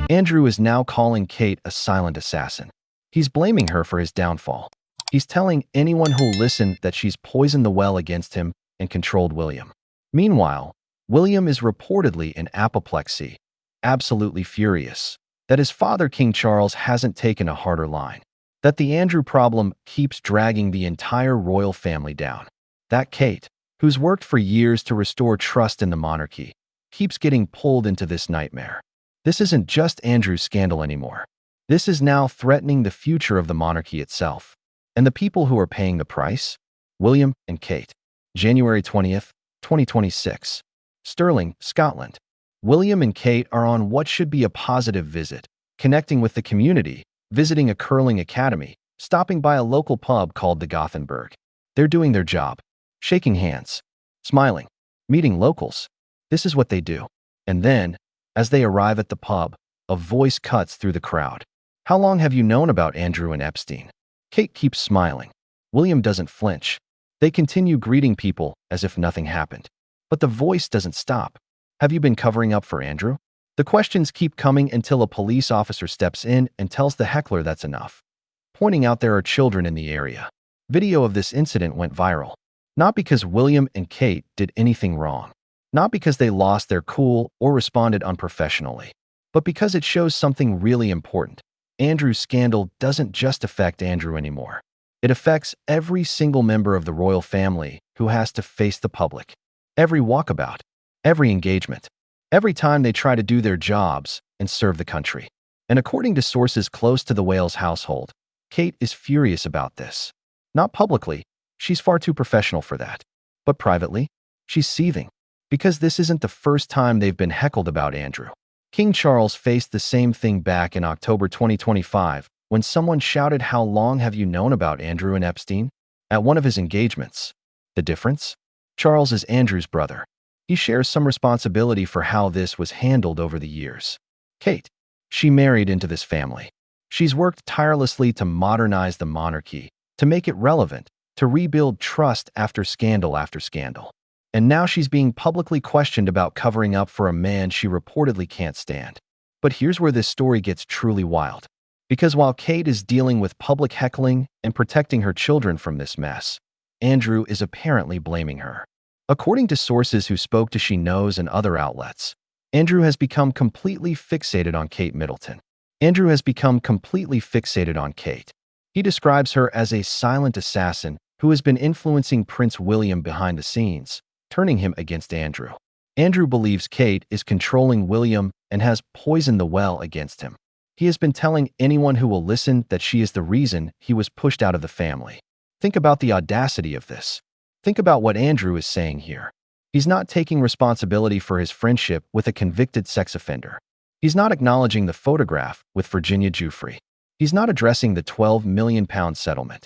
Andrew is now calling Kate a silent assassin. He's blaming her for his downfall. He's telling anyone who'll listen that she's poisoned the well against him and controlled William. Meanwhile, William is reportedly in apoplexy, absolutely furious that his father, King Charles, hasn't taken a harder line, that the Andrew problem keeps dragging the entire royal family down, that Kate, who's worked for years to restore trust in the monarchy, keeps getting pulled into this nightmare. This isn't just Andrew's scandal anymore. This is now threatening the future of the monarchy itself. And the people who are paying the price? William and Kate. January 20th, 2026. Stirling, Scotland. William and Kate are on what should be a positive visit, connecting with the community, visiting a curling academy, stopping by a local pub called the Gothenburg. They're doing their job, shaking hands, smiling, meeting locals. This is what they do. And then, as they arrive at the pub, a voice cuts through the crowd. How long have you known about Andrew and Epstein? Kate keeps smiling. William doesn't flinch. They continue greeting people as if nothing happened. But the voice doesn't stop. Have you been covering up for Andrew? The questions keep coming until a police officer steps in and tells the heckler that's enough, pointing out there are children in the area. Video of this incident went viral. Not because William and Kate did anything wrong, not because they lost their cool or responded unprofessionally, but because it shows something really important. Andrew's scandal doesn't just affect Andrew anymore. It affects every single member of the royal family who has to face the public. Every walkabout, every engagement, every time they try to do their jobs and serve the country. And according to sources close to the Wales household, Kate is furious about this. Not publicly, she's far too professional for that. But privately, she's seething. Because this isn't the first time they've been heckled about Andrew. King Charles faced the same thing back in October 2025 when someone shouted, "How long have you known about Andrew and Epstein?" at one of his engagements. The difference? Charles is Andrew's brother. He shares some responsibility for how this was handled over the years. Kate, she married into this family. She's worked tirelessly to modernize the monarchy, to make it relevant, to rebuild trust after scandal after scandal. And now she's being publicly questioned about covering up for a man she reportedly can't stand. But here's where this story gets truly wild. Because while Kate is dealing with public heckling and protecting her children from this mess, Andrew is apparently blaming her. According to sources who spoke to She Knows and other outlets, Andrew has become completely fixated on Kate Middleton. Andrew has become completely fixated on Kate. He describes her as a silent assassin who has been influencing Prince William behind the scenes, turning him against Andrew. Andrew believes Kate is controlling William and has poisoned the well against him. He has been telling anyone who will listen that she is the reason he was pushed out of the family. Think about the audacity of this. Think about what Andrew is saying here. He's not taking responsibility for his friendship with a convicted sex offender. He's not acknowledging the photograph with Virginia Giuffre. He's not addressing the £12 million settlement.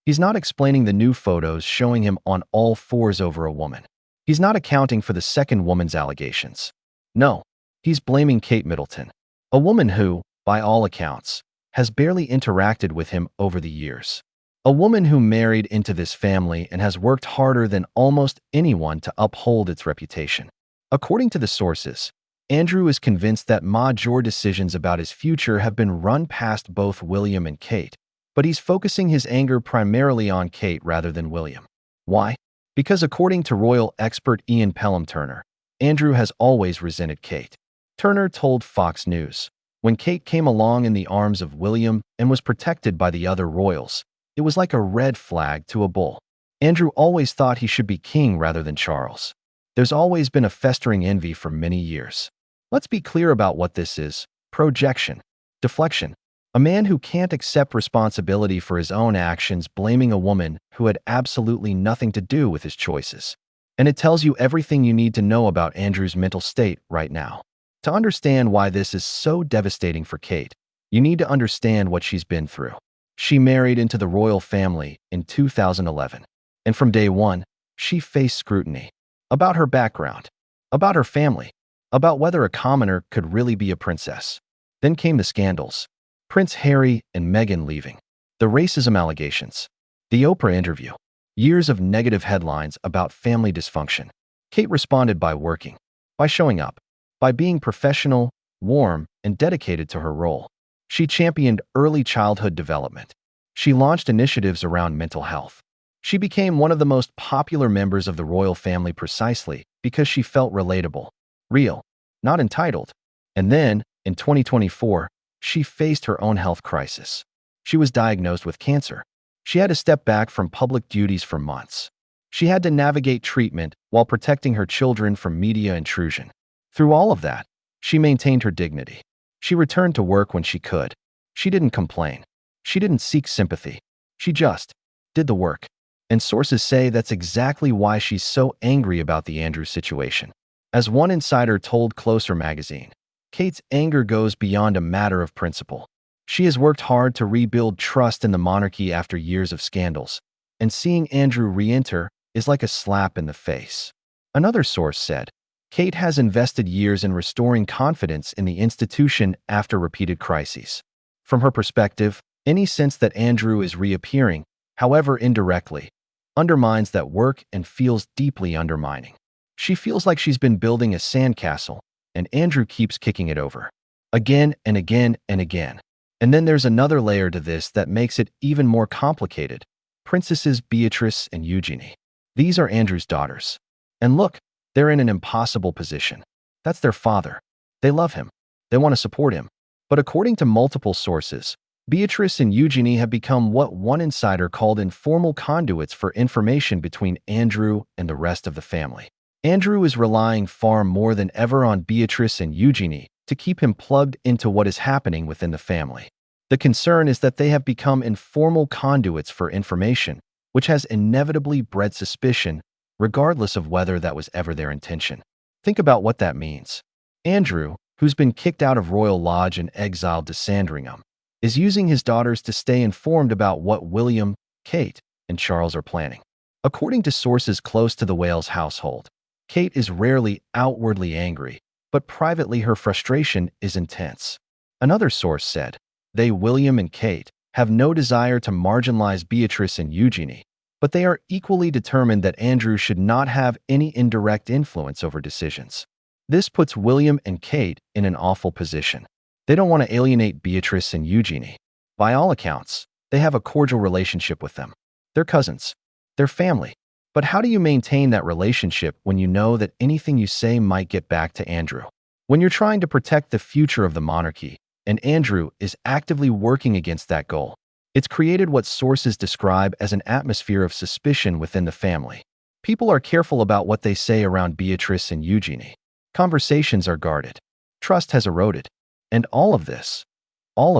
He's not explaining the new photos showing him on all fours over a woman. He's not accounting for the second woman's allegations. No, he's blaming Kate Middleton, a woman who, by all accounts, has barely interacted with him over the years. A woman who married into this family and has worked harder than almost anyone to uphold its reputation. According to the sources, Andrew is convinced that major decisions about his future have been run past both William and Kate, but he's focusing his anger primarily on Kate rather than William. Why? Because according to royal expert Ian Pelham-Turner, Andrew has always resented Kate. Turner told Fox News, when Kate came along in the arms of William and was protected by the other royals, it was like a red flag to a bull. Andrew always thought he should be king rather than Charles. There's always been a festering envy for many years. Let's be clear about what this is: projection, deflection. A man who can't accept responsibility for his own actions, blaming a woman who had absolutely nothing to do with his choices. And it tells you everything you need to know about Andrew's mental state right now. To understand why this is so devastating for Kate, you need to understand what she's been through. She married into the royal family in 2011, and from day one, she faced scrutiny about her background, about her family, about whether a commoner could really be a princess. Then came the scandals: Prince Harry and Meghan leaving, the racism allegations, the Oprah interview, years of negative headlines about family dysfunction. Kate responded by working, by showing up, by being professional, warm, and dedicated to her role. She championed early childhood development. She launched initiatives around mental health. She became one of the most popular members of the royal family precisely because she felt relatable, real, not entitled. And then, in 2024, she faced her own health crisis. She was diagnosed with cancer. She had to step back from public duties for months. She had to navigate treatment while protecting her children from media intrusion. Through all of that, she maintained her dignity. She returned to work when she could. She didn't complain. She didn't seek sympathy. She just did the work. And sources say that's exactly why she's so angry about the Andrew situation. As one insider told Closer magazine, Kate's anger goes beyond a matter of principle. She has worked hard to rebuild trust in the monarchy after years of scandals, and seeing Andrew re-enter is like a slap in the face. Another source said, Kate has invested years in restoring confidence in the institution after repeated crises. From her perspective, any sense that Andrew is reappearing, however indirectly, undermines that work and feels deeply undermining. She feels like she's been building a sandcastle, and Andrew keeps kicking it over. Again and again and again. And then there's another layer to this that makes it even more complicated. Princesses Beatrice and Eugenie. These are Andrew's daughters. And look, they're in an impossible position. That's their father. They love him. They want to support him. But according to multiple sources, Beatrice and Eugenie have become what one insider called informal conduits for information between Andrew and the rest of the family. Andrew is relying far more than ever on Beatrice and Eugenie to keep him plugged into what is happening within the family. The concern is that they have become informal conduits for information, which has inevitably bred suspicion, regardless of whether that was ever their intention. Think about what that means. Andrew, who's been kicked out of Royal Lodge and exiled to Sandringham, is using his daughters to stay informed about what William, Kate, and Charles are planning. According to sources close to the Wales household, Kate is rarely outwardly angry, but privately her frustration is intense. Another source said, they, William and Kate, have no desire to marginalize Beatrice and Eugenie, but they are equally determined that Andrew should not have any indirect influence over decisions. This puts William and Kate in an awful position. They don't want to alienate Beatrice and Eugenie. By all accounts, they have a cordial relationship with them. They're cousins. They're family. But how do you maintain that relationship when you know that anything you say might get back to Andrew? When you're trying to protect the future of the monarchy, and Andrew is actively working against that goal, it's created what sources describe as an atmosphere of suspicion within the family. People are careful about what they say around Beatrice and Eugenie. Conversations are guarded. Trust has eroded. And all of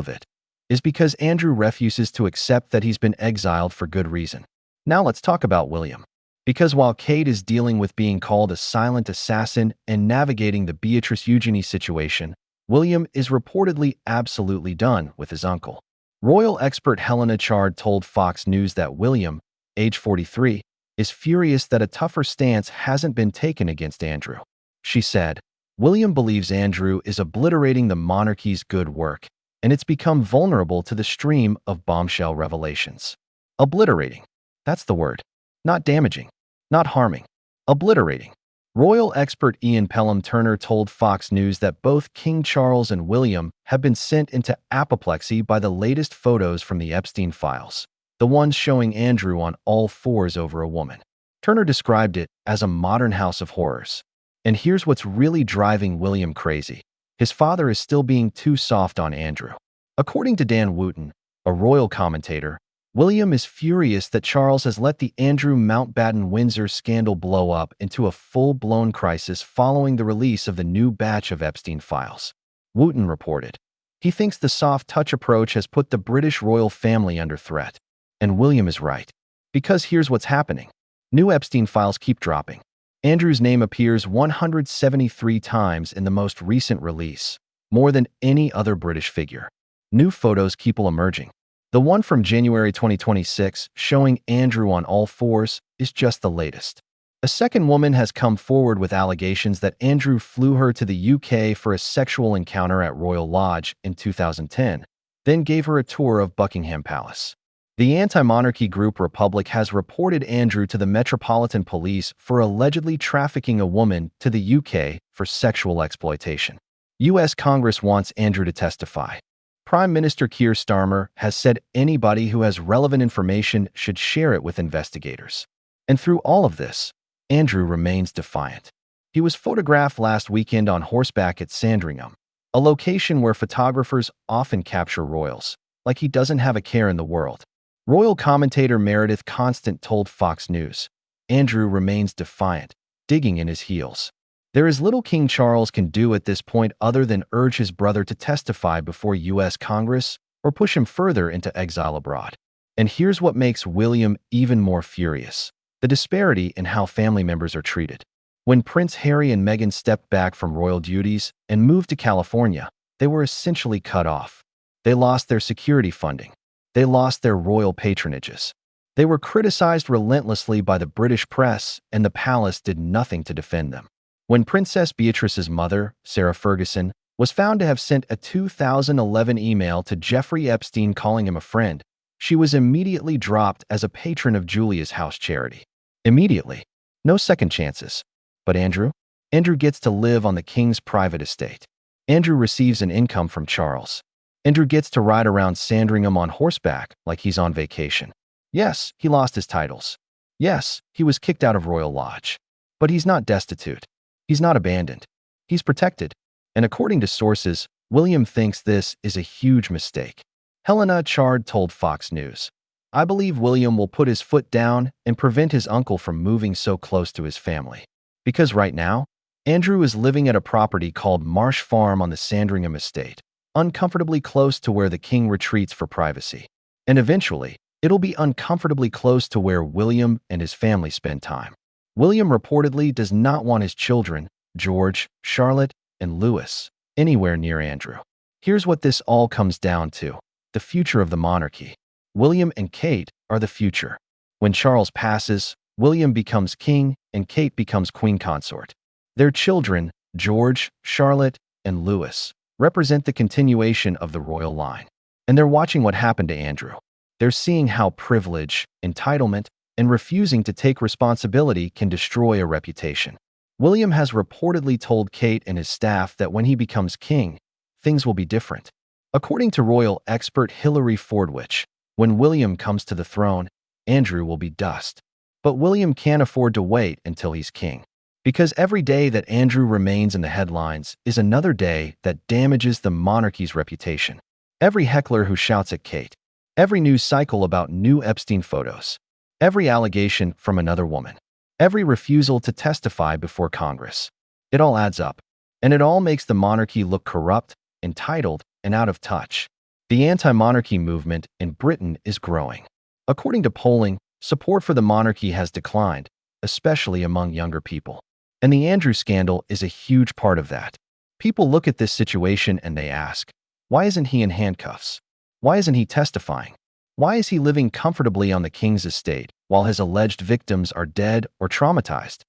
it, is because Andrew refuses to accept that he's been exiled for good reason. Now let's talk about William. Because while Kate is dealing with being called a silent assassin and navigating the Beatrice-Eugenie situation, William is reportedly absolutely done with his uncle. Royal expert Helena Chard told Fox News that William, age 43, is furious that a tougher stance hasn't been taken against Andrew. She said, William believes Andrew is obliterating the monarchy's good work, and it's become vulnerable to the stream of bombshell revelations. Obliterating. That's the word. Not damaging. Not harming. Obliterating. Royal expert Ian Pelham-Turner told Fox News that both King Charles and William have been sent into apoplexy by the latest photos from the Epstein files, the ones showing Andrew on all fours over a woman. Turner described it as a modern house of horrors. And here's what's really driving William crazy. His father is still being too soft on Andrew. According to Dan Wooten, a royal commentator, William is furious that Charles has let the Andrew Mountbatten-Windsor scandal blow up into a full-blown crisis following the release of the new batch of Epstein files. Wooten reported, he thinks the soft-touch approach has put the British royal family under threat. And William is right. Because here's what's happening. New Epstein files keep dropping. Andrew's name appears 173 times in the most recent release, more than any other British figure. New photos keep emerging. The one from January 2026 showing Andrew on all fours is just the latest. A second woman has come forward with allegations that Andrew flew her to the UK for a sexual encounter at Royal Lodge in 2010, then gave her a tour of Buckingham Palace. The anti-monarchy group Republic has reported Andrew to the Metropolitan Police for allegedly trafficking a woman to the UK for sexual exploitation. U.S. Congress wants Andrew to testify. Prime Minister Keir Starmer has said anybody who has relevant information should share it with investigators. And through all of this, Andrew remains defiant. He was photographed last weekend on horseback at Sandringham, a location where photographers often capture royals, like he doesn't have a care in the world. Royal commentator Meredith Constant told Fox News, Andrew remains defiant, digging in his heels. There is little King Charles can do at this point other than urge his brother to testify before U.S. Congress or push him further into exile abroad. And here's what makes William even more furious: the disparity in how family members are treated. When Prince Harry and Meghan stepped back from royal duties and moved to California, they were essentially cut off. They lost their security funding. They lost their royal patronages. They were criticized relentlessly by the British press, and the palace did nothing to defend them. When Princess Beatrice's mother, Sarah Ferguson, was found to have sent a 2011 email to Jeffrey Epstein calling him a friend, she was immediately dropped as a patron of Julia's house charity. Immediately. No second chances. But Andrew? Andrew gets to live on the king's private estate. Andrew receives an income from Charles. Andrew gets to ride around Sandringham on horseback like he's on vacation. Yes, he lost his titles. Yes, he was kicked out of Royal Lodge. But he's not destitute. He's not abandoned. He's protected. And according to sources, William thinks this is a huge mistake. Helena Chard told Fox News, I believe William will put his foot down and prevent his uncle from moving so close to his family. Because right now, Andrew is living at a property called Marsh Farm on the Sandringham estate, uncomfortably close to where the king retreats for privacy. And eventually, it'll be uncomfortably close to where William and his family spend time. William reportedly does not want his children, George, Charlotte, and Louis, anywhere near Andrew. Here's what this all comes down to: the future of the monarchy. William and Kate are the future. When Charles passes, William becomes king and Kate becomes queen consort. Their children, George, Charlotte, and Louis, represent the continuation of the royal line. And they're watching what happened to Andrew. They're seeing how privilege, entitlement, and refusing to take responsibility can destroy a reputation. William has reportedly told Kate and his staff that when he becomes king, things will be different. According to royal expert Hilary Fordwich, when William comes to the throne, Andrew will be dust. But William can't afford to wait until he's king. Because every day that Andrew remains in the headlines is another day that damages the monarchy's reputation. Every heckler who shouts at Kate, every news cycle about new Epstein photos, every allegation from another woman, every refusal to testify before Congress. It all adds up, and it all makes the monarchy look corrupt, entitled, and out of touch. The anti-monarchy movement in Britain is growing. According to polling, support for the monarchy has declined, especially among younger people. And the Andrew scandal is a huge part of that. People look at this situation and they ask, why isn't he in handcuffs? Why isn't he testifying? Why is he living comfortably on the king's estate while his alleged victims are dead or traumatized?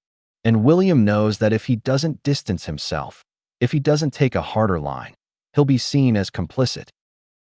And William knows that if he doesn't distance himself, if he doesn't take a harder line, he'll be seen as complicit.